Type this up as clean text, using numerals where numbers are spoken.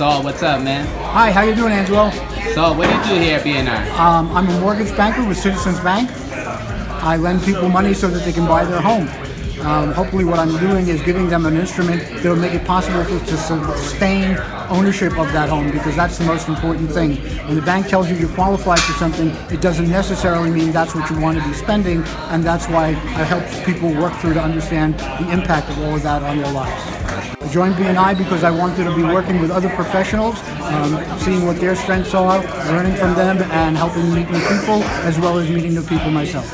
Sol, what's up, man? Hi, how you doing, Angelo? Sol, what do you do here at BNI? I'm a mortgage banker with Citizens Bank. I lend people money so that they can buy their home. Hopefully what I'm doing is giving them an instrument that will make it possible to sustain ownership of that home, because that's the most important thing. When the bank tells you you're qualified for something, it doesn't necessarily mean that's what you want to be spending, and that's why I help people work through to understand the impact of all of that on their lives. I joined BNI because I wanted to be working with other professionals, seeing what their strengths are, learning from them, and helping meet new people, as well as meeting new people myself.